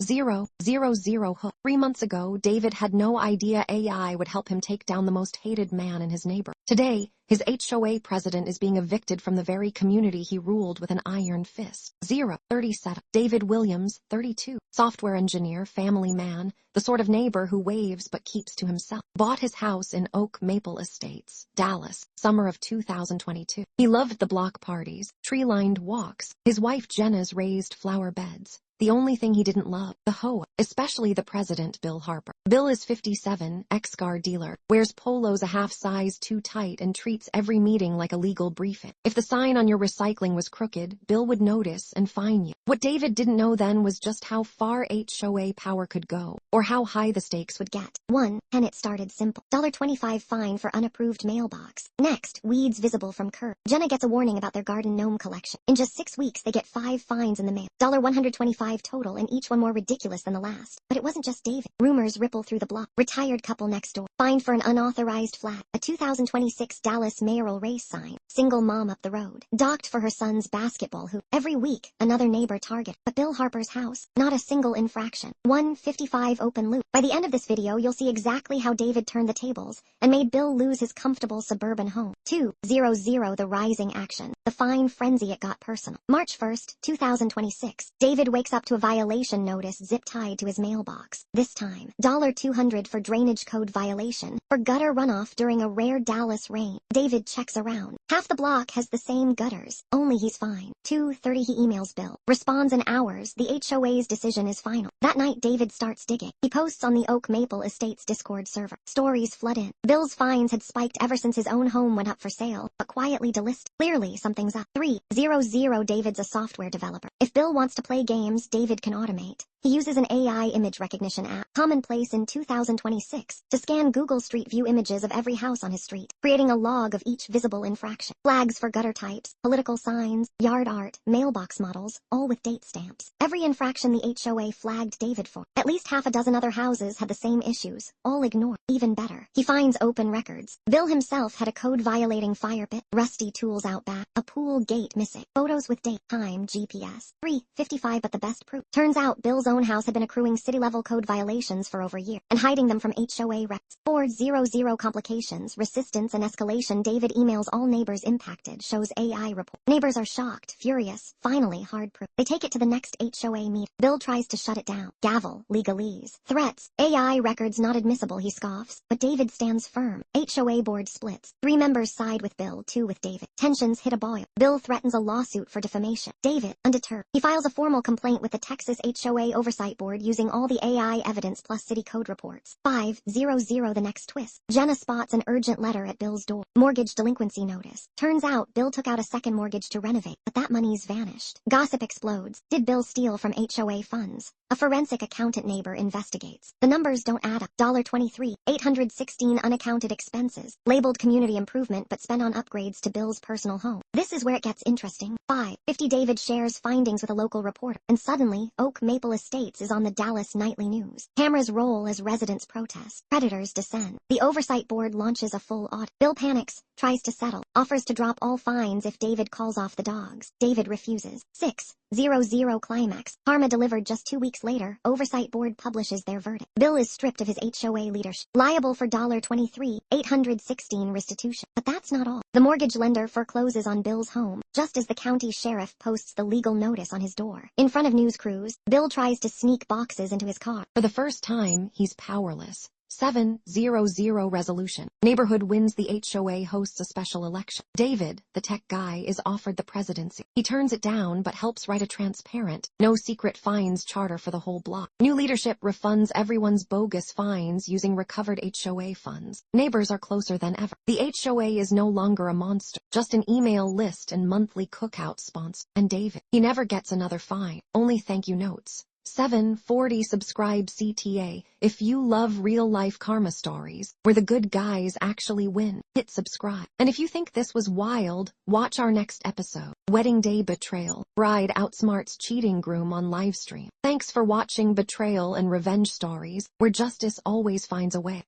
000 hook. 3 months ago, David had no idea AI would help him take down the most hated man in his neighborhood. Today, his HOA president is being evicted from the very community he ruled with an iron fist. 37. David Williams, 32. Software engineer, family man, the sort of neighbor who waves but keeps to himself. Bought his house in Oak Maple Estates, Dallas, summer of 2022. He loved the block parties, tree-lined walks, his wife Jenna's raised flower beds. The only thing he didn't love, the HOA, especially the president, Bill Harper. Bill is 57, ex-car dealer, wears polos a half size too tight and treats every meeting like a legal briefing. If the sign on your recycling was crooked, Bill would notice and fine you. What David didn't know then was just how far HOA power could go, or how high the stakes would get. 1. And it started simple. $25 fine for unapproved mailbox. Next, weeds visible from curb. Jenna gets a warning about their garden gnome collection. In just 6 weeks, they get 5 fines in the mail. $125 total, and each one more ridiculous than the last. But it wasn't just David. Rumors ripple through the block. Retired couple next door. Fined for an unauthorized flat. A 2026 Dallas mayoral race sign. Single mom up the road. Docked for her son's basketball hoop. Every week, another neighbor target. But Bill Harper's house, not a single infraction. 155 open loop. By the end of this video, you'll see exactly how David turned the tables and made Bill lose his comfortable suburban home. 200 The rising action. The fine frenzy, it got personal. March 1st, 2026. David wakes up to a violation notice zip-tied to his mailbox. This time, $200 for drainage code violation for gutter runoff during a rare Dallas rain. David checks around. Half the block has the same gutters, only he's fine. 2:30 he emails Bill. Responds in hours, the HOA's decision is final. That night David starts digging. He posts on the Oak Maple Estates Discord server. Stories flood in. Bill's fines had spiked ever since his own home went up for sale, but quietly delisted. Clearly something's up. 300 David's a software developer. If Bill wants to play games, David can automate. He uses an AI image recognition app, commonplace in 2026, to scan Google Street View images of every house on his street, creating a log of each visible infraction. Flags for gutter types, political signs, yard art, mailbox models, all with date stamps. Every infraction the HOA flagged David for. At least half a dozen other houses had the same issues, all ignored. Even better, he finds open records. Bill himself had a code-violating fire pit, rusty tools out back, a pool gate missing, photos with date, time, GPS. 355 But the best proof. Turns out Bill's own house had been accruing city-level code violations for over a year, and hiding them from HOA reps. 400 Complications, resistance and escalation. David emails all neighbors impacted, shows AI report. Neighbors are shocked, furious, finally hard proof. They take it to the next HOA meet. Bill tries to shut it down. Gavel, legalese. Threats, AI records not admissible, he scoffs, but David stands firm. HOA board splits. 3 members side with Bill, 2 with David. Tensions hit a boil. Bill threatens a lawsuit for defamation. David, undeterred. He files a formal complaint with the Texas HOA Oversight Board using all the AI evidence plus city code reports. 500 The next twist. Jenna spots an urgent letter at Bill's door. Mortgage delinquency notice. Turns out Bill took out a second mortgage to renovate, but that money's vanished. Gossip explodes. Did Bill steal from HOA funds? A forensic accountant neighbor investigates. The numbers don't add up. $23, 816 unaccounted expenses, labeled community improvement but spent on upgrades to Bill's personal home. This is where it gets interesting. 550 David shares findings with a local reporter, and suddenly, Oak Maple Estates is on the Dallas nightly news. Cameras roll as residents protest. Predators descend. The oversight board launches a full audit. Bill panics, tries to settle, offers to drop all fines if David calls off the dogs. David refuses. 600 Climax. Karma delivered just 2 weeks later. Oversight board publishes their verdict. Bill is stripped of his HOA leadership. Liable for $23, 816 restitution. But that's not all. The mortgage lender forecloses on Bill's home, just as the county sheriff posts the legal notice on his door. In front of news crews, Bill tries to sneak boxes into his car. For the first time, he's powerless. 700 Resolution. Neighborhood wins, the HOA hosts a special election. David, the tech guy, is offered the presidency. He turns it down but helps write a transparent, no secret fines charter for the whole block. New leadership refunds everyone's bogus fines using recovered HOA funds. Neighbors are closer than ever. The HOA is no longer a monster, just an email list and monthly cookout sponsor. And David, he never gets another fine, only thank you notes. 740 Subscribe CTA. If you love real-life karma stories, where the good guys actually win, hit subscribe. And if you think this was wild, watch our next episode. Wedding Day Betrayal. Bride outsmarts cheating groom on livestream. Thanks for watching Betrayal and Revenge Stories, where justice always finds a way.